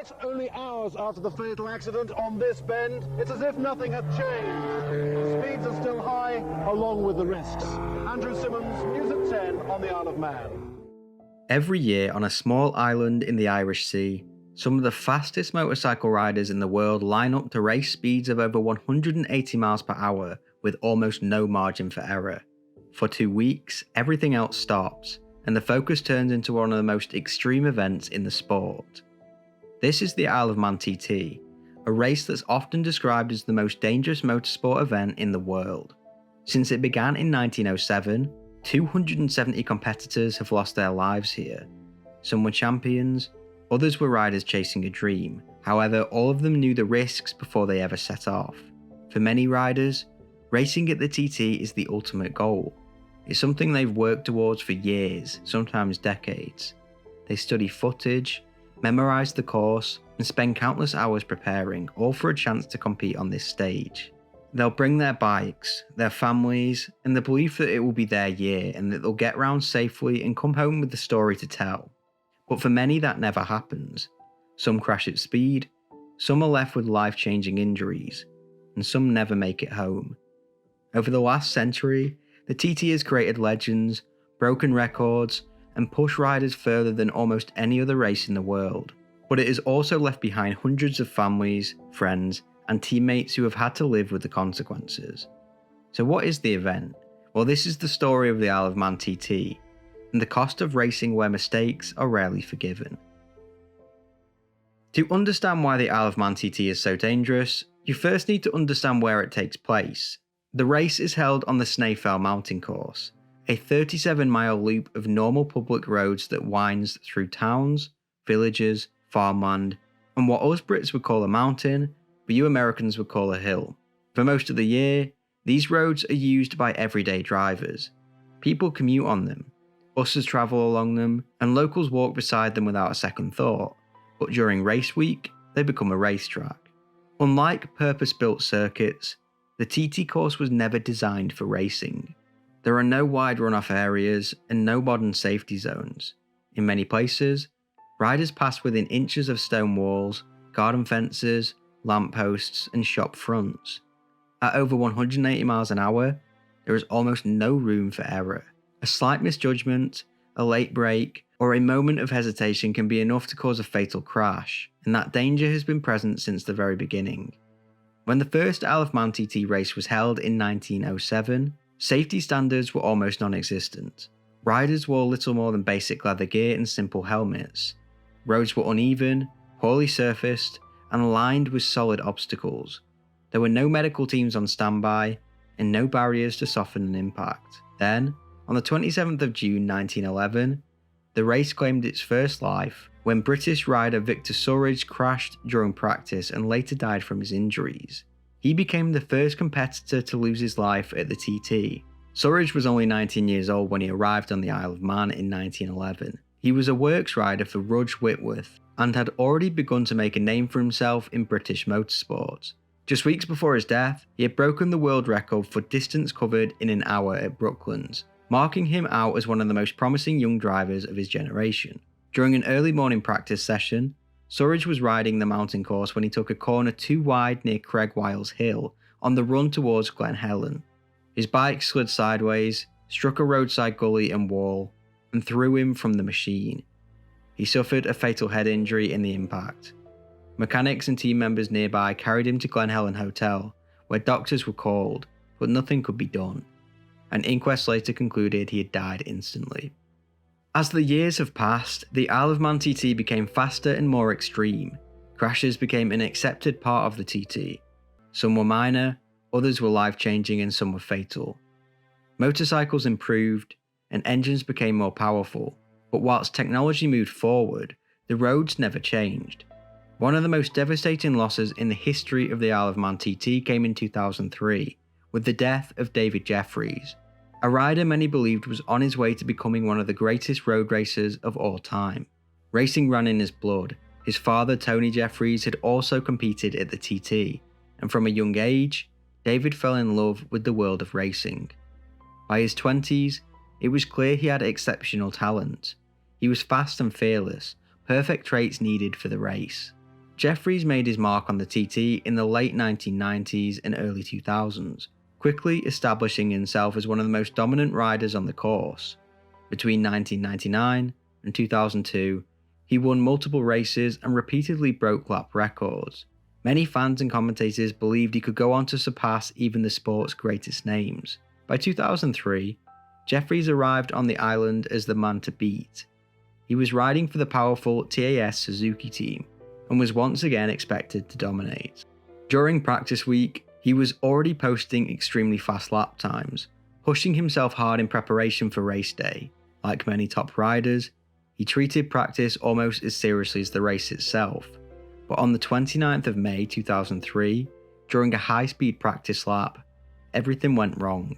Yet, only hours after the fatal accident on this bend, it's as if nothing had changed. The speeds are still high, along with the risks. Andrew Simmons, News at 10 on the Isle of Man. Every year on a small island in the Irish Sea, some of the fastest motorcycle riders in the world line up to race speeds of over 180 miles per hour with almost no margin for error. For 2 weeks, everything else stops, and the focus turns into one of the most extreme events in the sport. This is the Isle of Man TT, a race that's often described as the most dangerous motorsport event in the world. Since it began in 1907, 270 competitors have lost their lives here. Some were champions, others were riders chasing a dream. However, all of them knew the risks before they ever set off. For many riders, racing at the TT is the ultimate goal. It's something they've worked towards for years, sometimes decades. They study footage, memorise the course, and spend countless hours preparing, all for a chance to compete on this stage. They'll bring their bikes, their families, and the belief that it will be their year and that they'll get round safely and come home with the story to tell. But for many that never happens. Some crash at speed, some are left with life-changing injuries, and some never make it home. Over the last century, the TT has created legends, broken records, and pushed riders further than almost any other race in the world. But it has also left behind hundreds of families, friends, and teammates who have had to live with the consequences. So what is the event? Well, this is the story of the Isle of Man TT, and the cost of racing where mistakes are rarely forgiven. To understand why the Isle of Man TT is so dangerous, you first need to understand where it takes place. The race is held on the Snaefell Mountain Course, a 37-mile loop of normal public roads that winds through towns, villages, farmland, and what us Brits would call a mountain, but you Americans would call a hill. For most of the year, these roads are used by everyday drivers. People commute on them, buses travel along them, and locals walk beside them without a second thought. But during race week, they become a racetrack. Unlike purpose-built circuits, the TT course was never designed for racing. There are no wide runoff areas and no modern safety zones. In many places, riders pass within inches of stone walls, garden fences, lampposts, and shop fronts. At over 180 miles an hour, there is almost no room for error. A slight misjudgment, a late brake, or a moment of hesitation can be enough to cause a fatal crash, and that danger has been present since the very beginning. When the first Isle of Man TT race was held in 1907, safety standards were almost non-existent. Riders wore little more than basic leather gear and simple helmets. Roads were uneven, poorly surfaced, and lined with solid obstacles. There were no medical teams on standby, and no barriers to soften an impact. Then, on the 27th of June 1911, the race claimed its first life when British rider Victor Surridge crashed during practice and later died from his injuries. He became the first competitor to lose his life at the TT. Surridge was only 19 years old when he arrived on the Isle of Man in 1911. He was a works rider for Rudge Whitworth and had already begun to make a name for himself in British motorsport. Just weeks before his death, he had broken the world record for distance covered in an hour at Brooklands, marking him out as one of the most promising young drivers of his generation. During an early morning practice session, Surridge was riding the mountain course when he took a corner too wide near Craigwiles Hill on the run towards Glen Helen. His bike slid sideways, struck a roadside gully and wall, and threw him from the machine. He suffered a fatal head injury in the impact. Mechanics and team members nearby carried him to Glen Helen Hotel, where doctors were called, but nothing could be done. An inquest later concluded he had died instantly. As the years have passed, the Isle of Man TT became faster and more extreme. Crashes became an accepted part of the TT. Some were minor, others were life-changing, and some were fatal. Motorcycles improved, and engines became more powerful, but whilst technology moved forward, the roads never changed. One of the most devastating losses in the history of the Isle of Man TT came in 2003, with the death of David Jefferies, a rider many believed was on his way to becoming one of the greatest road racers of all time. Racing ran in his blood. His father, Tony Jefferies, had also competed at the TT, and from a young age, David fell in love with the world of racing. By his 20s, it was clear he had exceptional talent. He was fast and fearless, perfect traits needed for the race. Jefferies made his mark on the TT in the late 1990s and early 2000s, quickly establishing himself as one of the most dominant riders on the course. Between 1999 and 2002, he won multiple races and repeatedly broke lap records. Many fans and commentators believed he could go on to surpass even the sport's greatest names. By 2003, Jefferies arrived on the island as the man to beat. He was riding for the powerful TAS Suzuki team and was once again expected to dominate. During practice week, he was already posting extremely fast lap times, pushing himself hard in preparation for race day. Like many top riders, he treated practice almost as seriously as the race itself. But on the 29th of May 2003, during a high-speed practice lap, everything went wrong.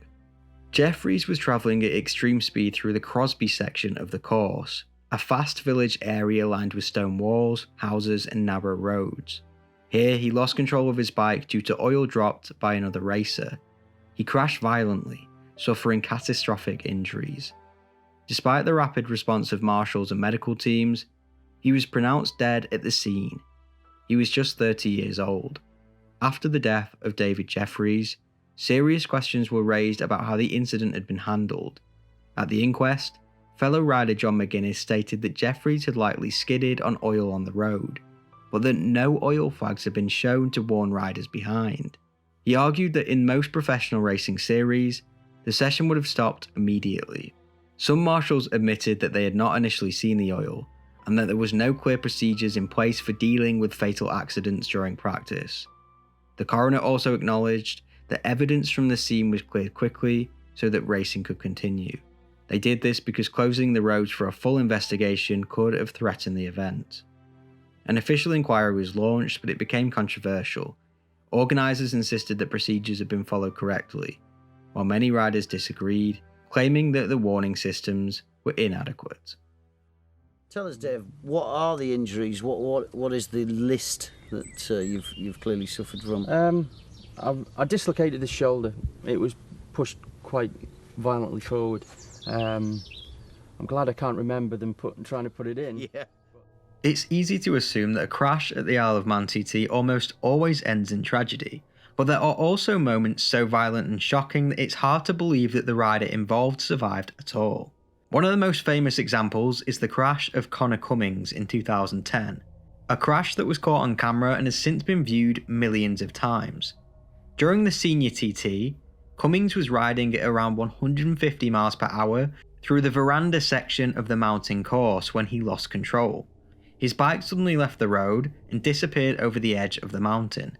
Jefferies was travelling at extreme speed through the Crosby section of the course, a fast village area lined with stone walls, houses and narrow roads. Here he lost control of his bike due to oil dropped by another racer. He crashed violently, suffering catastrophic injuries. Despite the rapid response of marshals and medical teams, he was pronounced dead at the scene. He was just 30 years old. After the death of David Jefferies, serious questions were raised about how the incident had been handled. At the inquest, fellow rider John McGuinness stated that Jefferies had likely skidded on oil on the road, but that no oil flags had been shown to warn riders behind. He argued that in most professional racing series, the session would have stopped immediately. Some marshals admitted that they had not initially seen the oil, and that there was no clear procedures in place for dealing with fatal accidents during practice. The coroner also acknowledged that evidence from the scene was cleared quickly so that racing could continue. They did this because closing the roads for a full investigation could have threatened the event. An official inquiry was launched, but it became controversial. Organisers insisted that procedures had been followed correctly, while many riders disagreed, claiming that the warning systems were inadequate. Tell us, Dave, what are the injuries? What is the list that you've clearly suffered from? I dislocated the shoulder. It was pushed quite violently forward. I'm glad I can't remember them trying to put it in. Yeah. It's easy to assume that a crash at the Isle of Man TT almost always ends in tragedy, but there are also moments so violent and shocking that it's hard to believe that the rider involved survived at all. One of the most famous examples is the crash of Conor Cummins in 2010, a crash that was caught on camera and has since been viewed millions of times. During the senior TT, Cummins was riding at around 150 miles per hour through the veranda section of the mountain course when he lost control. His bike suddenly left the road and disappeared over the edge of the mountain.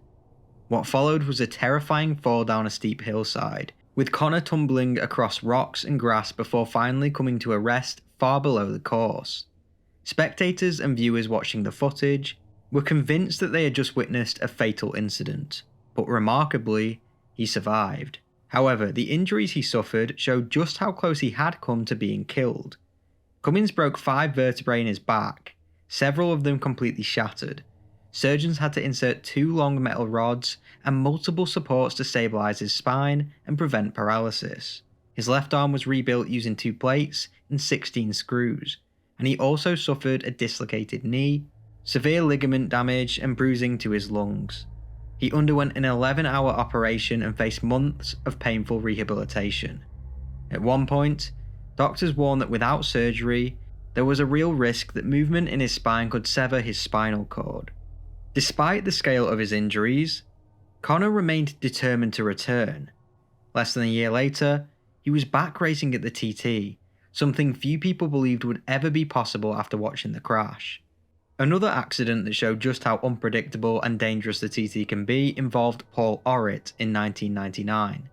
What followed was a terrifying fall down a steep hillside, with Conor tumbling across rocks and grass before finally coming to a rest far below the course. Spectators and viewers watching the footage were convinced that they had just witnessed a fatal incident, but remarkably, he survived. However, the injuries he suffered showed just how close he had come to being killed. Cummins broke 5 vertebrae in his back, several of them completely shattered. Surgeons had to insert 2 long metal rods and multiple supports to stabilise his spine and prevent paralysis. His left arm was rebuilt using 2 plates and 16 screws, and he also suffered a dislocated knee, severe ligament damage and bruising to his lungs. He underwent an 11-hour operation and faced months of painful rehabilitation. At one point, doctors warned that without surgery, there was a real risk that movement in his spine could sever his spinal cord. Despite the scale of his injuries, Conor remained determined to return. Less than a year later, he was back racing at the TT, something few people believed would ever be possible after watching the crash. Another accident that showed just how unpredictable and dangerous the TT can be involved Paul Orritt in 1999.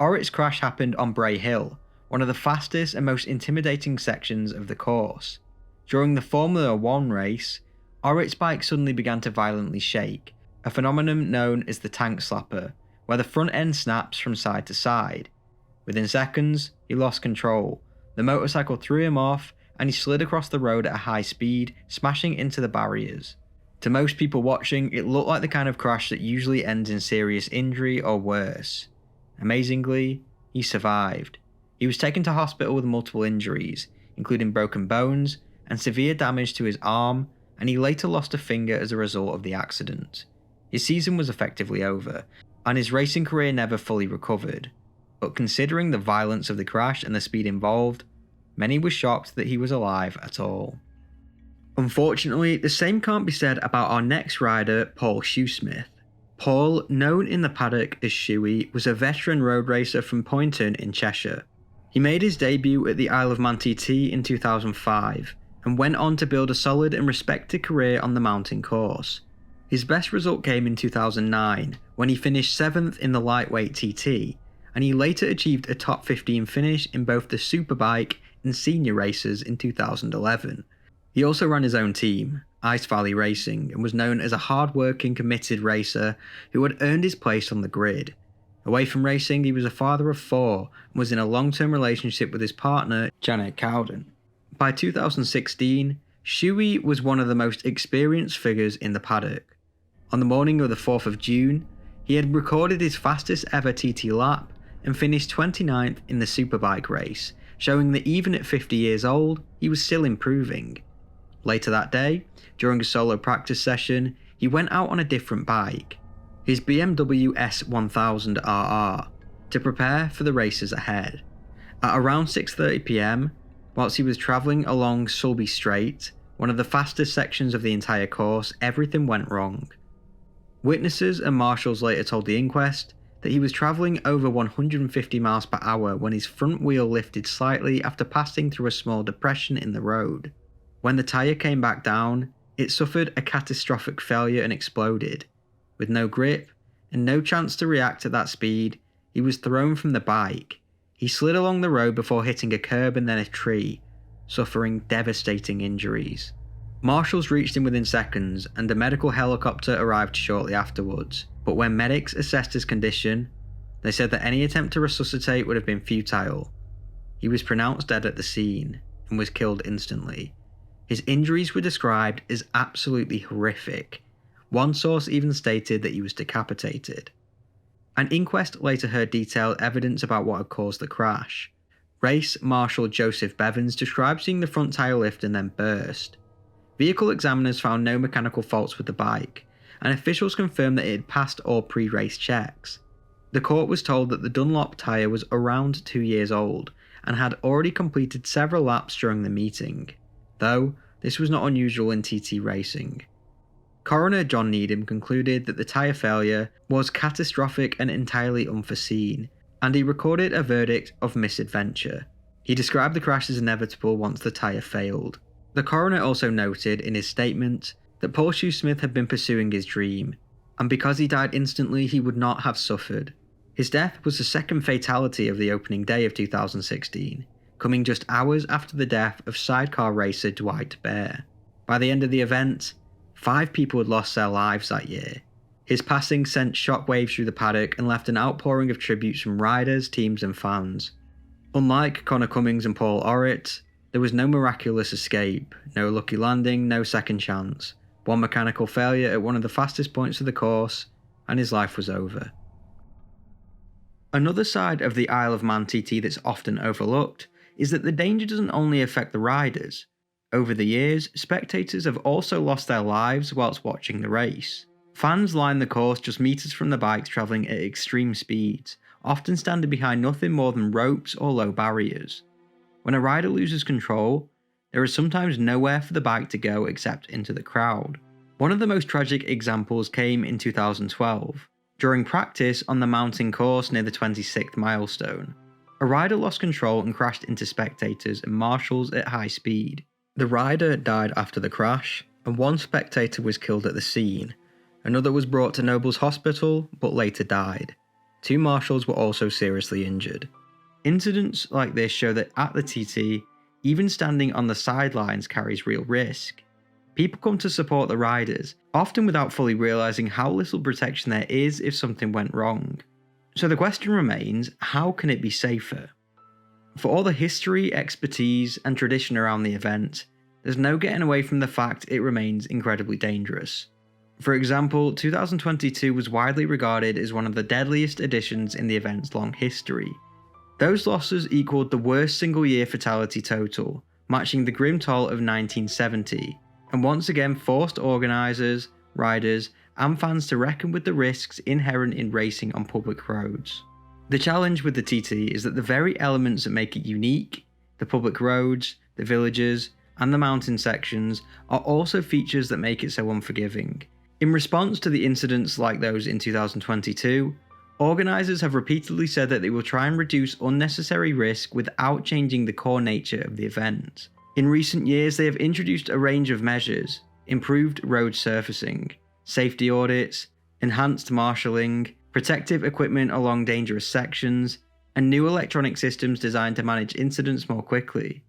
Orritt's crash happened on Bray Hill, one of the fastest and most intimidating sections of the course. During the Formula 1 race, Orritt's bike suddenly began to violently shake, a phenomenon known as the tank slapper, where the front end snaps from side to side. Within seconds, he lost control. The motorcycle threw him off, and he slid across the road at a high speed, smashing into the barriers. To most people watching, it looked like the kind of crash that usually ends in serious injury or worse. Amazingly, he survived. He was taken to hospital with multiple injuries, including broken bones and severe damage to his arm and he later lost a finger as a result of the accident. His season was effectively over, and his racing career never fully recovered, but considering the violence of the crash and the speed involved, many were shocked that he was alive at all. Unfortunately, the same can't be said about our next rider, Paul Shoesmith. Paul, known in the paddock as Shoey, was a veteran road racer from Poynton in Cheshire. He made his debut at the Isle of Man TT in 2005, and went on to build a solid and respected career on the mountain course. His best result came in 2009, when he finished 7th in the lightweight TT, and he later achieved a top 15 finish in both the Superbike and senior races in 2011. He also ran his own team, Ice Valley Racing, and was known as a hard-working, committed racer who had earned his place on the grid. Away from racing, he was a father of 4 and was in a long-term relationship with his partner, Janet Cowden. By 2016, Shoey was one of the most experienced figures in the paddock. On the morning of the 4th of June, he had recorded his fastest ever TT lap and finished 29th in the Superbike race, showing that even at 50 years old, he was still improving. Later that day, during a solo practice session, he went out on a different bike, his BMW S1000RR, to prepare for the races ahead. At around 6:30 PM, whilst he was travelling along Sulby Straight, one of the fastest sections of the entire course, everything went wrong. Witnesses and marshals later told the inquest that he was travelling over 150 miles per hour when his front wheel lifted slightly after passing through a small depression in the road. When the tyre came back down, it suffered a catastrophic failure and exploded. With no grip and no chance to react at that speed, he was thrown from the bike. He slid along the road before hitting a curb and then a tree, suffering devastating injuries. Marshals reached him within seconds, and a medical helicopter arrived shortly afterwards, but when medics assessed his condition, they said that any attempt to resuscitate would have been futile. He was pronounced dead at the scene, and was killed instantly. His injuries were described as absolutely horrific. One source even stated that he was decapitated. An inquest later heard detailed evidence about what had caused the crash. Race Marshal Joseph Bevans described seeing the front tyre lift and then burst. Vehicle examiners found no mechanical faults with the bike, and officials confirmed that it had passed all pre-race checks. The court was told that the Dunlop tyre was around 2 years old, and had already completed several laps during the meeting, though this was not unusual in TT racing. Coroner John Needham concluded that the tyre failure was catastrophic and entirely unforeseen, and he recorded a verdict of misadventure. He described the crash as inevitable once the tyre failed. The coroner also noted in his statement that Paul Shoesmith had been pursuing his dream, and because he died instantly he would not have suffered. His death was the second fatality of the opening day of 2016, coming just hours after the death of sidecar racer Dwight Bear. By the end of the event, 5 people had lost their lives that year. His passing sent shockwaves through the paddock and left an outpouring of tributes from riders, teams and fans. Unlike Conor Cummins and Paul Orritt, there was no miraculous escape, no lucky landing, no second chance. One mechanical failure at one of the fastest points of the course, and his life was over. Another side of the Isle of Man TT that's often overlooked is that the danger doesn't only affect the riders. Over the years, spectators have also lost their lives whilst watching the race. Fans line the course just meters from the bikes travelling at extreme speeds, often standing behind nothing more than ropes or low barriers. When a rider loses control, there is sometimes nowhere for the bike to go except into the crowd. One of the most tragic examples came in 2012, during practice on the mountain course near the 26th milestone. A rider lost control and crashed into spectators and marshals at high speed. The rider died after the crash, and one spectator was killed at the scene. Another was brought to Noble's Hospital, but later died. 2 marshals were also seriously injured. Incidents like this show that at the TT, even standing on the sidelines carries real risk. People come to support the riders, often without fully realising how little protection there is if something went wrong. So the question remains, how can it be safer? For all the history, expertise and tradition around the event, there's no getting away from the fact it remains incredibly dangerous. For example, 2022 was widely regarded as one of the deadliest editions in the event's long history. Those losses equalled the worst single-year fatality total, matching the grim toll of 1970, and once again forced organisers, riders, and fans to reckon with the risks inherent in racing on public roads. The challenge with the TT is that the very elements that make it unique, the public roads, the villages, and the mountain sections, are also features that make it so unforgiving. In response to the incidents like those in 2022, organisers have repeatedly said that they will try and reduce unnecessary risk without changing the core nature of the event. In recent years, they have introduced a range of measures: improved road surfacing, safety audits, enhanced marshalling, protective equipment along dangerous sections, and new electronic systems designed to manage incidents more quickly.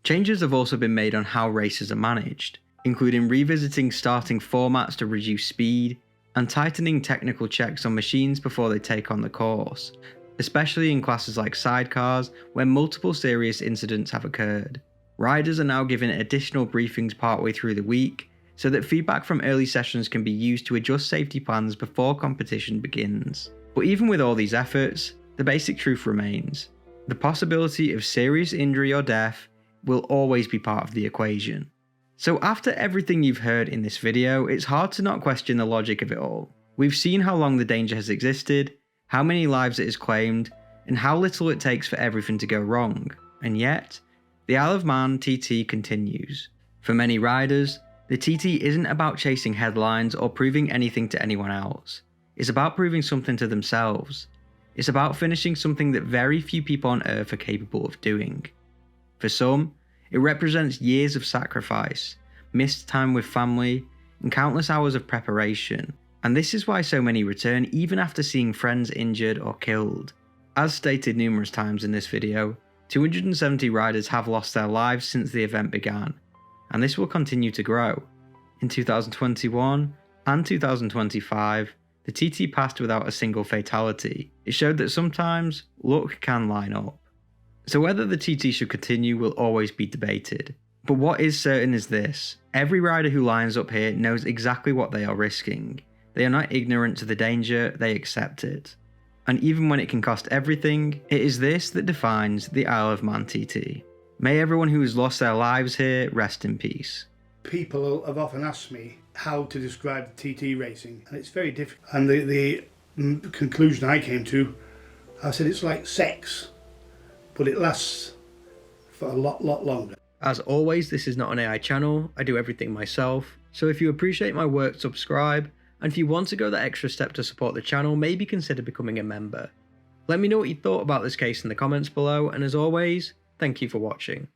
Changes have also been made on how races are managed, including revisiting starting formats to reduce speed, and tightening technical checks on machines before they take on the course, especially in classes like sidecars where multiple serious incidents have occurred. Riders are now given additional briefings partway through the week, so that feedback from early sessions can be used to adjust safety plans before competition begins. But even with all these efforts, the basic truth remains: the possibility of serious injury or death will always be part of the equation. So after everything you've heard in this video, it's hard to not question the logic of it all. We've seen how long the danger has existed, how many lives it has claimed, and how little it takes for everything to go wrong. And yet, the Isle of Man TT continues. For many riders, the TT isn't about chasing headlines or proving anything to anyone else. It's about proving something to themselves. It's about finishing something that very few people on Earth are capable of doing. For some, it represents years of sacrifice, missed time with family, and countless hours of preparation. And this is why so many return even after seeing friends injured or killed. As stated numerous times in this video, 270 riders have lost their lives since the event began, and this will continue to grow. In 2021 and 2025, the TT passed without a single fatality. It showed that sometimes luck can line up. So whether the TT should continue will always be debated. But what is certain is this: every rider who lines up here knows exactly what they are risking. They are not ignorant to the danger, they accept it. And even when it can cost everything, it is this that defines the Isle of Man TT. May everyone who has lost their lives here rest in peace. People have often asked me how to describe the TT racing, and it's very difficult. And the conclusion I came to, I said it's like sex, but it lasts for a lot longer. As always, this is not an AI channel, I do everything myself, so if you appreciate my work, subscribe, and if you want to go that extra step to support the channel, maybe consider becoming a member. Let me know what you thought about this case in the comments below, and as always, thank you for watching.